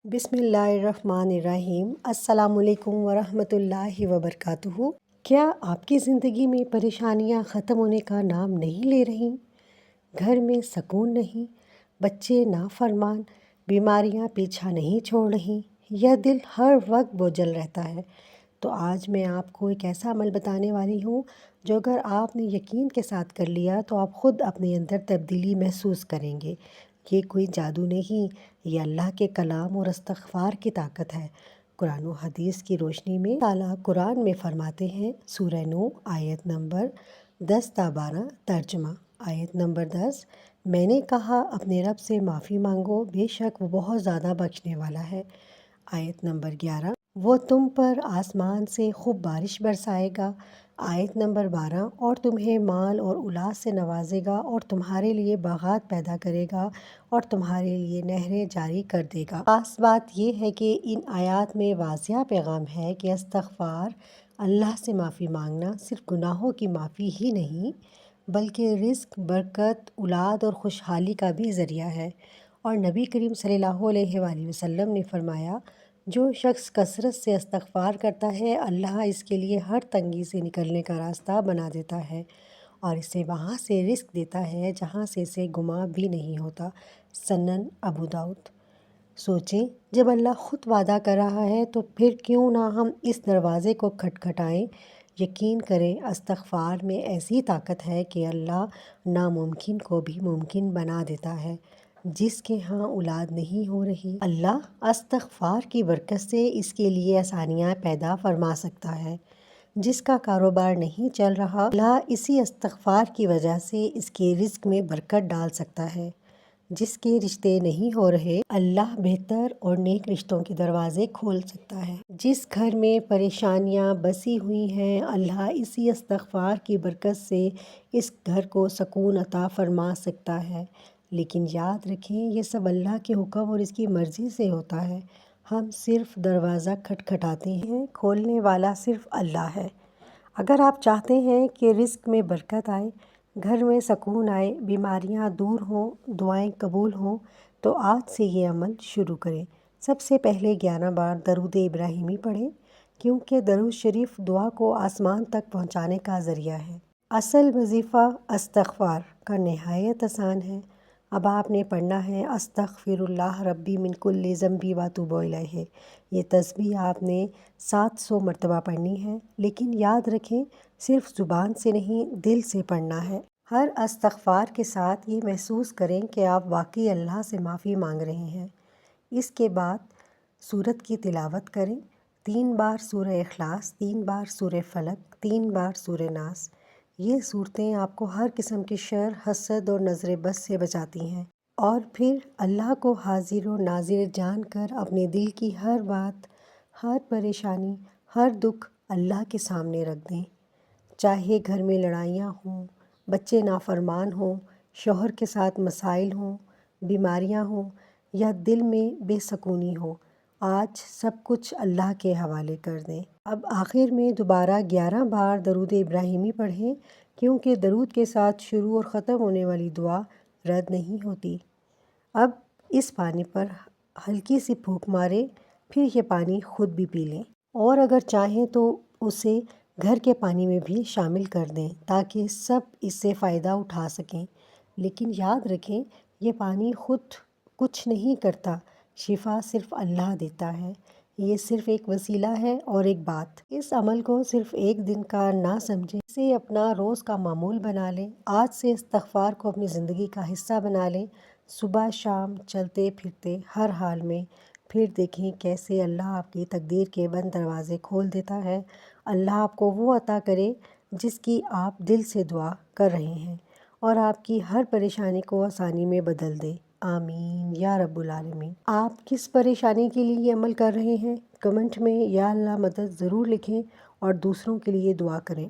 बिस्मिल्लाहिर्रहमानिर्रहीम। अस्सलाम वालेकुम वरहमतुल्लाहि वबरकातुहू। क्या आपकी ज़िंदगी में परेशानियां ख़त्म होने का नाम नहीं ले रही? घर में सुकून नहीं, बच्चे नाफरमान, बीमारियां पीछा नहीं छोड़ रही, यह दिल हर वक्त बोझल रहता है। तो आज मैं आपको एक ऐसा अमल बताने वाली हूँ जो अगर आपने यकीन के साथ कर लिया तो आप ख़ुद अपने अंदर तब्दीली महसूस करेंगे। ये कोई जादू नहीं, ये अल्लाह के कलाम और इस्तग़फ़ार की ताकत है। कुरान और हदीस की रोशनी में ताला कुरान में फरमाते हैं, सूरह नूह आयत नंबर 10 ता 12 तर्जमा। आयत नंबर 10, मैंने कहा अपने रब से माफ़ी मांगो, बेशक वो बहुत ज़्यादा बख्शने वाला है। आयत नंबर 11, वो तुम पर आसमान से खूब बारिश बरसाएगा। आयत नंबर 12, और तुम्हें माल और औलाद से नवाजेगा और तुम्हारे लिए बागात पैदा करेगा और तुम्हारे लिए नहरें जारी कर देगा। खास बात यह है कि इन आयात में वाज़िह पैगाम है कि इस्तग़फ़ार, अल्लाह से माफ़ी मांगना सिर्फ गुनाहों की माफ़ी ही नहीं बल्कि रिज़्क़, बरकत, औलाद और खुशहाली का भी ज़रिया है। और नबी करीम सल्लल्लाहु अलैहि वसल्लम ने फरमाया, जो शख्स कसरत से इस्तग़फ़ार करता है, अल्लाह इसके लिए हर तंगी से निकलने का रास्ता बना देता है और इसे वहाँ से रिज़्क़ देता है जहाँ से इसे गुमा भी नहीं होता। सनन अबू दाऊद। सोचें, जब अल्लाह ख़ुद वादा कर रहा है तो फिर क्यों ना हम इस दरवाज़े को खटखटाएं। यकीन करें, इस्तग़फ़ार में ऐसी ताकत है कि अल्लाह नामुमकिन को भी मुमकिन बना देता है। जिसके यहाँ औलाद नहीं हो रही, अल्लाह इस्तग़फ़ार की बरकत से इसके लिए आसानियाँ पैदा फरमा सकता है। जिसका कारोबार नहीं चल रहा, अल्लाह इसी इस्तग़फ़ार की वजह से इसके रिज़्क़ में बरकत डाल सकता है। जिसके रिश्ते नहीं हो रहे, अल्लाह बेहतर और नेक रिश्तों के दरवाज़े खोल सकता है। जिस घर में परेशानियां बसी हुई हैं, अल्लाह इसी इस्तग़फ़ार की बरकत से इस घर को सुकून अता फरमा सकता है। लेकिन याद रखें, ये सब अल्लाह के हुक्म और इसकी मर्ज़ी से होता है। हम सिर्फ दरवाज़ा खटखटाते हैं, खोलने वाला सिर्फ अल्लाह है। अगर आप चाहते हैं कि रिज़्क़ में बरकत आए, घर में सुकून आए, बीमारियां दूर हों, दुआएं कबूल हों, तो आज से ये अमल शुरू करें। सबसे पहले 11 बार दरूद इब्राहिमी पढ़ें, क्योंकि दरूद शरीफ दुआ को आसमान तक पहुंचाने का ज़रिया है। असल वजीफ़ा इस्तग़फ़ार का नहायत आसान है। अब आपने पढ़ना है, अस्तग़फ़िरुल्लाह रब्बी मिन कुल्लि ज़ंबी व अतूबु इलैहि। ये तस्बीह आपने 700 मरतबा पढ़नी है। लेकिन याद रखें, सिर्फ ज़ुबान से नहीं, दिल से पढ़ना है। हर इस्तग़फ़ार के साथ ये महसूस करें कि आप वाकई अल्लाह से माफ़ी मांग रहे हैं। इसके बाद सूरत की तिलावत करें। 3 बार सूरह इखलास, 3 बार सूरह फलक, 3 बार सूरह नास। ये सूरतें आपको हर किस्म की शर, हसद और नज़र बद से बचाती हैं। और फिर अल्लाह को हाजिर और नाजिर जानकर अपने दिल की हर बात, हर परेशानी, हर दुख अल्लाह के सामने रख दें। चाहे घर में लड़ाइयाँ हों, बच्चे नाफरमान हों, शौहर के साथ मसाइल हों, बीमारियाँ हों या दिल में बेसुकूनी हो, आज सब कुछ अल्लाह के हवाले कर दें। अब आखिर में दोबारा 11 बार दरूद इब्राहिमी पढ़ें, क्योंकि दरूद के साथ शुरू और ख़त्म होने वाली दुआ रद्द नहीं होती। अब इस पानी पर हल्की सी फूंक मारें, फिर ये पानी खुद भी पी लें और अगर चाहें तो उसे घर के पानी में भी शामिल कर दें ताकि सब इससे फ़ायदा उठा सकें। लेकिन याद रखें, ये पानी खुद कुछ नहीं करता, शिफा सिर्फ अल्लाह देता है। ये सिर्फ एक वसीला है और एक बात। इस अमल को सिर्फ एक दिन का ना समझें, इसे अपना रोज़ का मामूल बना लें। आज से इस्तग़फ़ार को अपनी ज़िंदगी का हिस्सा बना लें। सुबह शाम, चलते फिरते, हर हाल में। फिर देखें कैसे अल्लाह आपकी तकदीर के बंद दरवाज़े खोल देता है। अल्लाह आपको वो अता करे जिसकी आप दिल से दुआ कर रहे हैं और आपकी हर परेशानी को आसानी में बदल दे। आमीन या रब्बुल आलमीन। आप किस परेशानी के लिए ये अमल कर रहे हैं, कमेंट में या अल्लाह मदद ज़रूर लिखें और दूसरों के लिए दुआ करें।